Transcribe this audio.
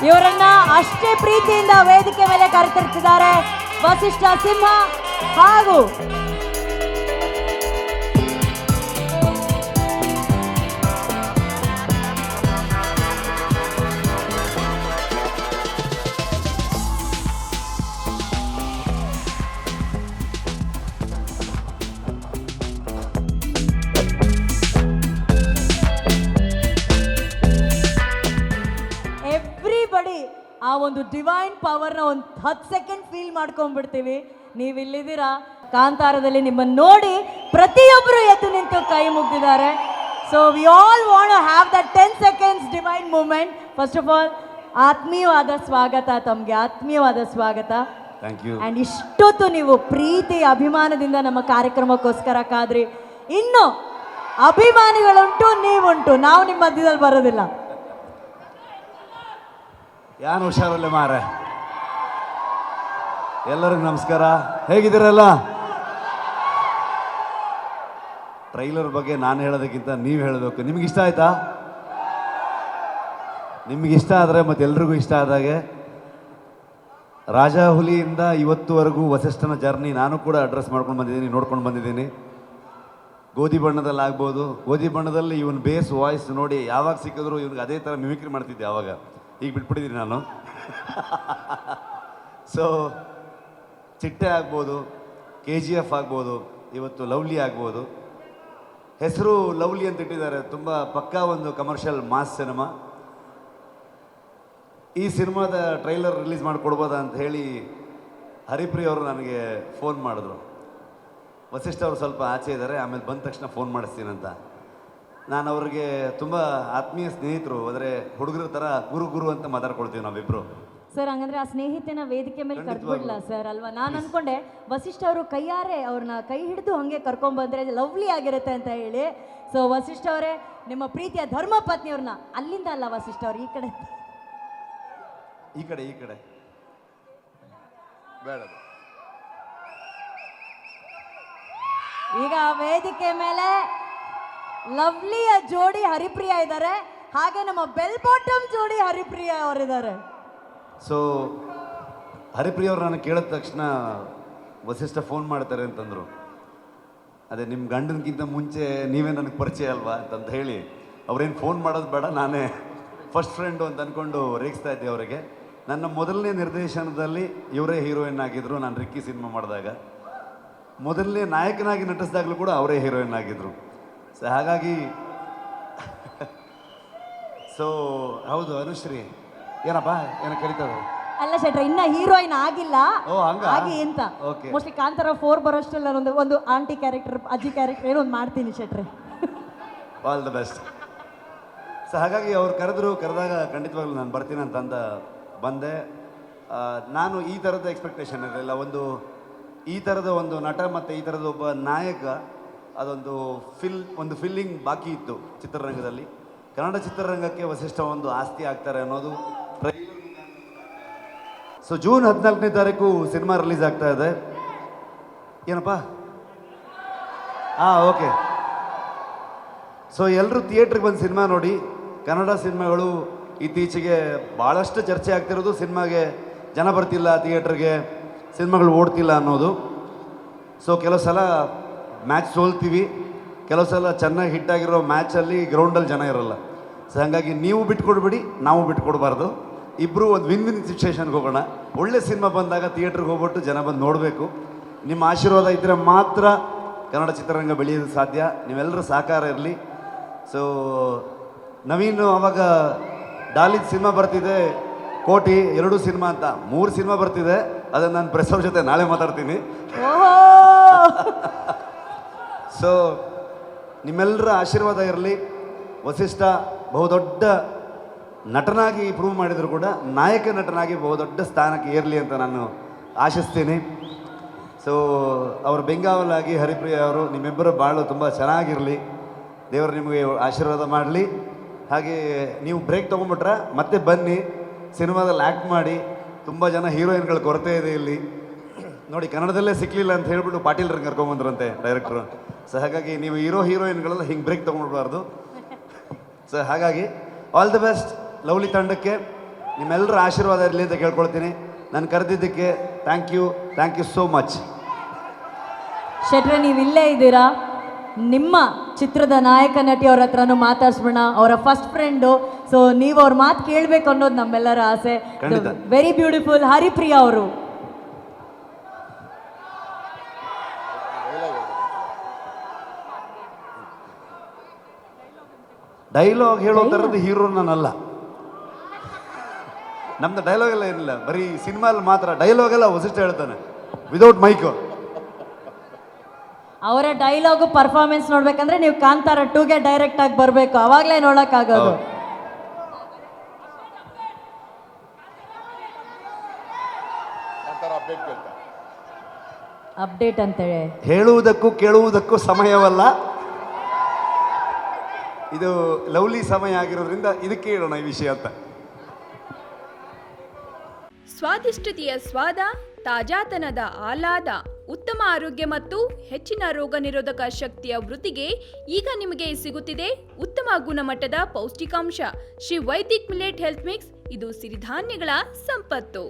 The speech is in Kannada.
ಇವರನ್ನ ಅಷ್ಟೇ ಪ್ರೀತಿಯಿಂದ ವೇದಿಕೆ ಮೇಲೆ ಕರೆತರ್ತಿದ್ದಾರೆ ವಸಿಷ್ಠ ಸಿಂಹ ಹಾಗೂ ಆ ಒಂದು ಡಿವೈನ್ ಪವರ್ನ ಒಂದು 10 ಸೆಕೆಂಡ್ ಫೀಲ್ ಮಾಡ್ಕೊಂಡ್ಬಿಡ್ತೀವಿ. ನೀವು ಇಲ್ಲಿದ್ದೀರಾ, ಕಾಂತಾರದಲ್ಲಿ ನಿಮ್ಮನ್ನು ನೋಡಿ ಪ್ರತಿಯೊಬ್ಬರು ಎದ್ದು ನಿಂತು ಕೈ ಮುಗ್ದಿದ್ದಾರೆ. So we all want to have that 10 seconds divine moment. First of all ಆತ್ಮೀಯವಾದ ಸ್ವಾಗತ ತಮಗೆ, ಆತ್ಮೀಯವಾದ ಸ್ವಾಗತ. Thank you. ಆ್ಯಂಡ್ ಇಷ್ಟೊತ್ತು ನೀವು ಪ್ರೀತಿ ಅಭಿಮಾನದಿಂದ ನಮ್ಮ ಕಾರ್ಯಕ್ರಮಕ್ಕೋಸ್ಕರ ಕಾದ್ರಿ. ಇನ್ನು ಅಭಿಮಾನಿಗಳುಂಟು, ನೀವುಂಟು, ನಾವು ನಿಮ್ಮ ಮಧ್ಯದಲ್ಲಿ ಬರೋದಿಲ್ಲ. ಯಾನು ಹುಷಾರಲ್ಲ ಮಾರೆ. ಎಲ್ಲರಿಗೂ ನಮಸ್ಕಾರ, ಹೇಗಿದ್ದೀರಲ್ಲ? ಟ್ರೈಲರ್ ಬಗ್ಗೆ ನಾನು ಹೇಳೋದಕ್ಕಿಂತ ನೀವು ಹೇಳಬೇಕು. ನಿಮ್ಗೆ ಇಷ್ಟ ಆಯ್ತಾ? ನಿಮ್ಗೆ ಇಷ್ಟ ಆದರೆ ಮತ್ತೆ ಎಲ್ರಿಗೂ ಇಷ್ಟ ಆದಾಗೆ ರಾಜಾಹುಲಿಯಿಂದ ಇವತ್ತುವರೆಗೂ ವಸಿಷ್ಠನ ಜರ್ನಿ ನಾನು ಕೂಡ ಅಡ್ರೆಸ್ ಮಾಡ್ಕೊಂಡು ಬಂದಿದ್ದೀನಿ, ನೋಡ್ಕೊಂಡು ಬಂದಿದ್ದೀನಿ. ಗೋಧಿ ಬಣ್ಣದಲ್ಲಿ ಆಗ್ಬೋದು, ಗೋಧಿ ಬಣ್ಣದಲ್ಲಿ ಇವನ್ ಬೇಸ್ ವಾಯ್ಸ್ ನೋಡಿ ಯಾವಾಗ ಸಿಕ್ಕಿದ್ರು ಇವ್ನಿಗೆ ಅದೇ ಥರ ಮಿಮಿಕ್ರಿ ಮಾಡ್ತಿದ್ದೆ. ಆವಾಗ ಈಗ ಬಿಟ್ಬಿಟ್ಟಿದ್ದೀನಿ ನಾನು. ಸೊ ಚಿಟ್ಟೆ ಆಗ್ಬೋದು, KGF ಆಗ್ಬೋದು, ಇವತ್ತು ಲವ್ಲಿ ಆಗ್ಬೋದು. ಹೆಸರು ಲವ್ಲಿ ಅಂತ ಇಟ್ಟಿದ್ದಾರೆ, ತುಂಬ ಪಕ್ಕಾ ಒಂದು ಕಮರ್ಷಿಯಲ್ ಮಾಸ್ ಸಿನಿಮಾ. ಈ ಸಿನಿಮಾದ ಟ್ರೈಲರ್ ರಿಲೀಸ್ ಮಾಡಿಕೊಡ್ಬೋದಾ ಅಂತ ಹೇಳಿ ಹರಿಪ್ರಿಯ ಅವರು ನನಗೆ ಫೋನ್ ಮಾಡಿದ್ರು. ವಸಿಷ್ಠ ಅವರು ಸ್ವಲ್ಪ ಆಚೆ ಇದ್ದಾರೆ, ಆಮೇಲೆ ಬಂದ ತಕ್ಷಣ ಫೋನ್ ಮಾಡಿಸ್ತೀನಂತ. ನಾನು ಅವ್ರಿಗೆ ತುಂಬ ಆತ್ಮೀಯ ಸ್ನೇಹಿತರು, ಅಂದರೆ ಹುಡುಗರ ಥರ ಗುರು ಅಂತ ಮಾತಾಡ್ಕೊಳ್ತೀವಿ ನಾವಿಬ್ಬರು. ಸರ್ ಹಂಗಂದ್ರೆ ಆ ಸ್ನೇಹಿತನ ವೇದಿಕೆ ಮೇಲೆ ಕರ್ಬಿಡ್ಲ ಸರ್ ಅಲ್ವಾ? ನಾನು ಅನ್ಕೊಂಡೆ ವಸಿಷ್ಠ ಅವರು ಕೈಯಾರೆ ಅವ್ರನ್ನ ಕೈ ಹಿಡಿದು ಹಂಗೆ ಕರ್ಕೊಂಡ್ಬಂದ್ರೆ ಲವ್ಲಿ ಆಗಿರುತ್ತೆ ಅಂತ ಹೇಳಿ. ಸೊ ವಸಿಷ್ಠ ಅವರೇ, ನಿಮ್ಮ ಪ್ರೀತಿಯ ಧರ್ಮ ಪತ್ನಿಯವ್ರನ್ನ ಅಲ್ಲಿಂದ ಅಲ್ಲ ವಸಿಷ್ಠ ಅವ್ರು ಈ ಕಡೆ ಬೇಡ. ಈಗ ವೇದಿಕೆ ಮೇಲೆ ಲವ್ಲಿಯ ಜೋಡಿ ಹರಿಪ್ರಿಯ ಇದ್ದಾರೆ, ಹಾಗೆ ನಮ್ಮ ಬೆಲ್ ಬಾಟಮ್ ಜೋಡಿ ಹರಿಪ್ರಿಯ ಅವರಿದ್ದಾರೆ. ಸೊ ಹರಿಪ್ರಿಯ ಅವ್ರು ನಾನು ಕೇಳಿದ ತಕ್ಷಣ ವಸಿಷ್ಠ ಫೋನ್ ಮಾಡ್ತಾರೆ ಅಂತಂದರು. ಅದೇ ನಿಮ್ಮ ಗಂಡನಕ್ಕಿಂತ ಮುಂಚೆ ನೀವೇ ನನಗೆ ಪರಿಚಯ ಅಲ್ವಾ ಅಂತಂತ ಹೇಳಿ ಅವ್ರೇನು ಫೋನ್ ಮಾಡೋದು ಬೇಡ, ನಾನೇ ಫಸ್ಟ್ ಫ್ರೆಂಡು ಅಂತ ಅಂದ್ಕೊಂಡು ರೇಗಿಸ್ತಾ ಇದ್ದೆ ಅವರಿಗೆ. ನನ್ನ ಮೊದಲನೇ ನಿರ್ದೇಶನದಲ್ಲಿ ಇವರೇ ಹೀರೋಯಿನ್ ಆಗಿದ್ದರು. ನಾನು ರಿಕ್ಕಿ ಸಿನಿಮಾ ಮಾಡಿದಾಗ ಮೊದಲನೇ ನಾಯಕನಾಗಿ ನಟಿಸಿದಾಗಲೂ ಕೂಡ ಅವರೇ ಹೀರೋಯಿನ್ ಆಗಿದ್ದರು. ಸೊ ಹಾಗಾಗಿ ಸೊ ಹೌದು ಅನುಶ್ರೀ ಏನಪ್ಪ ಏನೋ ಕರೀತಾರೆ ಅಲ್ಲ ಶೆಟ್ರೆ, ಇನ್ನ ಹೀರೋಯಿನ್ ಆಗಿಲ್ಲ. ಓ ಹಂಗ ಆಗಿ ಅಂತ ಓಕೆ. ಮೋಸ್ಟ್ಲಿ ಕಾಂತಾರ 4 ಬರೋಷ್ಟಲ್ಲ ಒಂದು ಆಂಟಿ ಕ್ಯಾರೆಕ್ಟರ್, ಅಜ್ಜಿ ಕ್ಯಾರೆಕ್ಟರ್ ಏನೋ ಒಂದು ಮಾಡ್ತೀನಿ ಶೆಟ್ರೆ. All the best. ಸೊ ಹಾಗಾಗಿ ಅವ್ರು ಕರೆದಾಗ ಖಂಡಿತವಾಗ್ಲೂ ನಾನು ಬರ್ತೀನಿ ಅಂತಂದ ಬಂದೆ. ನಾನು ಈ ಥರದ ಎಕ್ಸ್ಪೆಕ್ಟೇಷನ್ ಇರಲಿಲ್ಲ. ಈ ಥರದ ಒಂದು ನಟ ಮತ್ತು ಈ ಥರದ ಒಬ್ಬ ನಾಯಕ, ಅದೊಂದು ಫಿಲ್ಲಿಂಗ್ ಬಾಕಿ ಇತ್ತು ಚಿತ್ರರಂಗದಲ್ಲಿ. ಕನ್ನಡ ಚಿತ್ರರಂಗಕ್ಕೆ ವಸಿಷ್ಠ ಒಂದು ಆಸ್ತಿ ಆಗ್ತಾರೆ ಅನ್ನೋದು. ಸೊ ಜೂನ್ 14ನೇ ತಾರೀಕು ಸಿನಿಮಾ ರಿಲೀಸ್ ಆಗ್ತಾ ಇದೆ. ಏನಪ್ಪ ಓಕೆ. ಸೊ ಎಲ್ಲರೂ ಥಿಯೇಟ್ರಿಗೆ ಬಂದು ಸಿನಿಮಾ ನೋಡಿ. ಕನ್ನಡ ಸಿನಿಮಾಗಳು ಇತ್ತೀಚೆಗೆ ಭಾಳಷ್ಟು ಚರ್ಚೆ ಆಗ್ತಿರೋದು ಸಿನಿಮಾಗೆ ಜನ ಬರ್ತಿಲ್ಲ, ಥಿಯೇಟ್ರಿಗೆ ಸಿನಿಮಾಗಳು ಓಡ್ತಿಲ್ಲ ಅನ್ನೋದು. ಸೊ ಕೆಲವು ಸಲ ಮ್ಯಾಚ್ ಸೋಲ್ತೀವಿ, ಕೆಲವು ಸಲ ಚೆನ್ನಾಗಿ ಹಿಟ್ಟಾಗಿರೋ ಮ್ಯಾಚಲ್ಲಿ ಗ್ರೌಂಡಲ್ಲಿ ಜನ ಇರೋಲ್ಲ. ಸೊ ಹಾಗಾಗಿ ನೀವು ಬಿಟ್ಕೊಡ್ಬೇಡಿ, ನಾವು ಬಿಟ್ಕೊಡ್ಬಾರ್ದು. ಇಬ್ಬರು ಒಂದು ವಿನ್ ಸಿಚುವೇಶನ್ಗೆ ಹೋಗೋಣ. ಒಳ್ಳೆ ಸಿನಿಮಾ ಬಂದಾಗ ಥಿಯೇಟ್ರಿಗೆ ಹೋಗ್ಬಿಟ್ಟು ಜನ ಬಂದು ನೋಡಬೇಕು. ನಿಮ್ಮ ಆಶೀರ್ವಾದ ಇದ್ದರೆ ಮಾತ್ರ ಕನ್ನಡ ಚಿತ್ರರಂಗ ಬೆಳೆಯೋದು ಸಾಧ್ಯ. ನೀವೆಲ್ಲರೂ ಸಹಕಾರ ಇರಲಿ. ಸೊ ನವೀನ್ ಅವಾಗ ಡಾಲಿದ್ ಸಿನಿಮಾ ಬರ್ತಿದೆ, ಕೋಟಿ 2 ಸಿನಿಮಾ ಅಂತ 3 ಸಿನಿಮಾ ಬರ್ತಿದೆ. ಅದನ್ನು ನಾನು ಪ್ರೆಸ್ ಅವ್ರ ಜೊತೆ ನಾಳೆ ಮಾತಾಡ್ತೀನಿ. ಸೊ ನಿಮ್ಮೆಲ್ಲರ ಆಶೀರ್ವಾದ ಇರಲಿ. ವಸಿಷ್ಠ ಬಹುದೊಡ್ಡ ನಟನಾಗಿ ಪ್ರೂವ್ ಮಾಡಿದ್ರು ಕೂಡ ನಾಯಕ ನಟನಾಗಿ ಬಹುದೊಡ್ಡ ಸ್ಥಾನಕ್ಕೆ ಏರಲಿ ಅಂತ ನಾನು ಆಶಿಸ್ತೀನಿ. ಸೊ ಅವ್ರ ಬೆಂಗಾವಲಾಗಿ ಹರಿಪ್ರಿಯ ಅವರು ನಿಮ್ಮಿಬ್ಬರು ಬಾಳು ತುಂಬ ಚೆನ್ನಾಗಿರಲಿ. ದೇವರು ನಿಮಗೆ ಆಶೀರ್ವಾದ ಮಾಡಲಿ. ಹಾಗೆ ನೀವು ಬ್ರೇಕ್ ತೊಗೊಂಬಿಟ್ರೆ ಮತ್ತೆ ಬನ್ನಿ, ಸಿನಿಮಾದಲ್ಲಿ ಆ್ಯಕ್ಟ್ ಮಾಡಿ. ತುಂಬ ಜನ ಹೀರೋಯಿನ್ಗಳ ಕೊರತೆ ಇದೆ ಇಲ್ಲಿ ನೋಡಿ. ಕನ್ನಡದಲ್ಲೇ ಸಿಕ್ಕಲಿಲ್ಲ ಅಂತ ಹೇಳ್ಬಿಟ್ಟು ಪಾಟೀಲ್ರಿಗೆ ಕರ್ಕೊಂಬಂದ್ರಂತೆ ಡೈರೆಕ್ಟ್ರು. ಸೊ ಹಾಗಾಗಿ ನೀವು ಹೀರೋಯಿನ್ಗಳೆಲ್ಲ ಹಿಂಗೆ ಬ್ರೇಕ್ ತೊಗೊಂಡ್ಬಾರ್ದು. ಸೊ ಹಾಗಾಗಿ ಆಲ್ ದಿ ಬೆಸ್ಟ್ ಲವ್ಲಿ ತಂಡಕ್ಕೆ. ನಿಮ್ಮೆಲ್ಲರ ಆಶೀರ್ವಾದ ಇರಲಿ ಅಂತ ಕೇಳ್ಕೊಳ್ತೀನಿ. ನಾನು ಕರೆದಿದ್ದಕ್ಕೆ ಥ್ಯಾಂಕ್ ಯು ಸೋ ಮಚ್. ಶೆಟ್ರೆ, ನೀವು ಇಲ್ಲೇ ಇದ್ದೀರಾ, ನಿಮ್ಮ ಚಿತ್ರದ ನಾಯಕ ನಟಿ ಅವ್ರ ಹತ್ರನೂ ಮಾತಾಡ್ಸ್ಬಿಡೋಣ. ಅವರ ಫಸ್ಟ್ ಫ್ರೆಂಡು, ಸೊ ನೀವು ಅವ್ರ ಮಾತು ಕೇಳಬೇಕು ಅನ್ನೋದು ನಮ್ಮೆಲ್ಲರ ಆಸೆ. ಖಂಡಿತ. ವೆರಿ ಬ್ಯೂಟಿಫುಲ್ ಹರಿಪ್ರಿಯಾ ಅವರು. ಡೈಲಾಗ್ ಹೇಳೋ ಥರದ್ದು ಹೀರೋ ನಾನಲ್ಲ. ನಮ್ದು ಡೈಲಾಗ್ ಎಲ್ಲ ಏನಿಲ್ಲ, ಬರೀ ಸಿನಿಮಾಲ್ಲಿ ಮಾತ್ರ ಡೈಲಾಗ್ ಎಲ್ಲ ಹೊಸಿಟ್ಟು ಹೇಳ್ತಾನೆ ವಿದೌಟ್ ಮೈಕು. ಅವರ ಡೈಲಾಗು ಪರ್ಫಾರ್ಮೆನ್ಸ್ ನೋಡ್ಬೇಕಂದ್ರೆ ನೀವು ಕಾಂತಾರ 2ಗೆ ಡೈರೆಕ್ಟ್ ಆಗಿ ಬರಬೇಕು, ಅವಾಗಲೇ ನೋಡೋಕ್ಕಾಗೋದು. ಅಪ್ಡೇಟ್ ಅಂತೇಳಿ ಹೇಳುವುದಕ್ಕೂ ಕೇಳುವುದಕ್ಕೂ ಸಮಯವಲ್ಲ, ಇದು ಲವ್ಲಿ ಸಮಯ ಆಗಿರೋದ್ರಿಂದ ಇದಕ್ಕೆ ಹೇಳೋಣ ಈ ವಿಷಯ ಅಂತ. ಸ್ವಾದಿಷ್ಟತೆಯ ಸ್ವಾದ, ತಾಜಾತನದ ಆಹ್ಲಾದ, ಉತ್ತಮ ಆರೋಗ್ಯ ಮತ್ತು ಹೆಚ್ಚಿನ ರೋಗ ನಿರೋಧಕ ಶಕ್ತಿಯ ವೃದ್ಧಿಗೆ ಈಗ ನಿಮಗೆ ಸಿಗುತ್ತಿದೆ ಉತ್ತಮ ಗುಣಮಟ್ಟದ ಪೌಷ್ಟಿಕಾಂಶ Shri Vaidik millet health mix. ಇದು ಸಿರಿಧಾನ್ಯಗಳ ಸಂಪತ್ತು.